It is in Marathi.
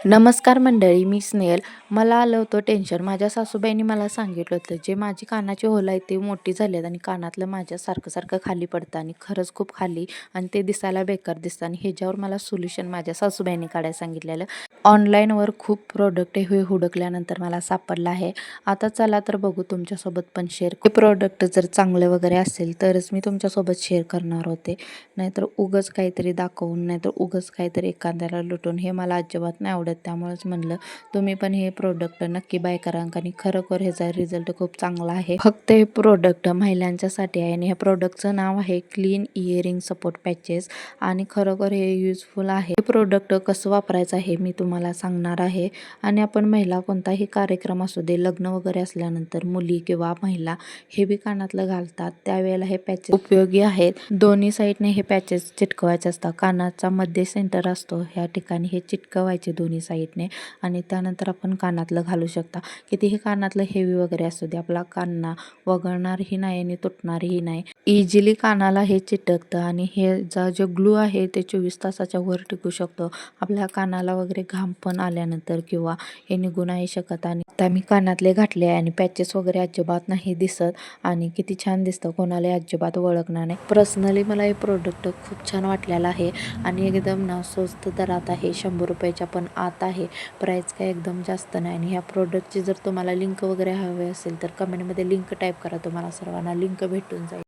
नमस्कार मंडळी, मी स्नेहल. मला आलं होतं टेन्शन. माझ्या सासूबाईंनी मला सांगितलं होतं, जे माझी कानाची होलं आहे ते मोठी झाली आहेत आणि कानातलं माझ्या सारखं खाली पडतं आणि खरंच खूप खाली आणि ते दिसायला बेकार दिसतं आणि ह्याच्यावर मला सोल्युशन माझ्या सासूबाईंनी काढायला सांगितलेलं. ऑनलाईनवर खूप प्रोडक्ट हे हुडकल्यानंतर मला सापडलं आहे. आता चला तर बघू तुमच्यासोबत पण शेअर. हे प्रोडक्ट जर चांगले वगैरे असेल तरच मी तुमच्यासोबत शेअर करणार होते. नाहीतर उगाच काहीतरी दाखवून, नाहीतर उगाच काहीतरी एखाद्याला लुटून हे मला अजिबात नाही आवडत. त्यामुळेच म्हणलं तुम्ही पण हे प्रोडक्ट नक्की बाय करा आणि खरोखर ह्याचा रिझल्ट खूप चांगला आहे. फक्त हे प्रोडक्ट महिलांच्यासाठी आहे आणि ह्या प्रोडक्टचं नाव आहे क्लीन इयरिंग सपोर्ट पॅचेस आणि खरोखर हे युजफुल आहे. हे प्रोडक्ट कसं वापरायचं आहे मी तुम्हाला सांगणार आहे. आणि आपण महिला कोणताही कार्यक्रम असू दे, लग्न वगैरे असल्यानंतर मुली किंवा महिला हे बी कानातलं घालतात, त्यावेळेला हे पॅचेस उपयोगी आहेत. दोन्ही साईडने हे पॅचेस चिटकवायचे असतात. कानाचा मध्ये सेंटर असतो, ह्या ठिकाणी हे चिटकवायचे दोन्ही साईडने आणि त्यानंतर आपण कानातलं घालू शकता. कितीही कानातलं हेवी वगैरे असू दे, आपला कान वगळणारही नाही आणि तुटणारही नाही. इझिली कानाला हे चिटकतं आणि हे जो ग्लू आहे ते 24 तासाच्या वर टिकू शकतो. आपल्या कानाला वगैरे घाम पण आल्यानंतर किंवा हे निघू नाही शकत. आणि आता मी कानातले घातले आहे आणि पॅचेस वगैरे अजिबात नाही दिसत आणि किती छान दिसतं, कोणाला अजिबात ओळखणार नाही. पर्सनली मला हे प्रोडक्ट खूप छान वाटलेलं आहे आणि एकदम ना स्वस्त दरात आहे. 100 रुपयाच्या पण आत आहे. प्राईस काय एकदम जास्त नाही. आणि ह्या प्रोडक्टची जर तुम्हाला लिंक वगैरे हवी असेल तर कमेंटमध्ये लिंक टाईप करा, तुम्हाला सर्वांना लिंक भेटून जाईल.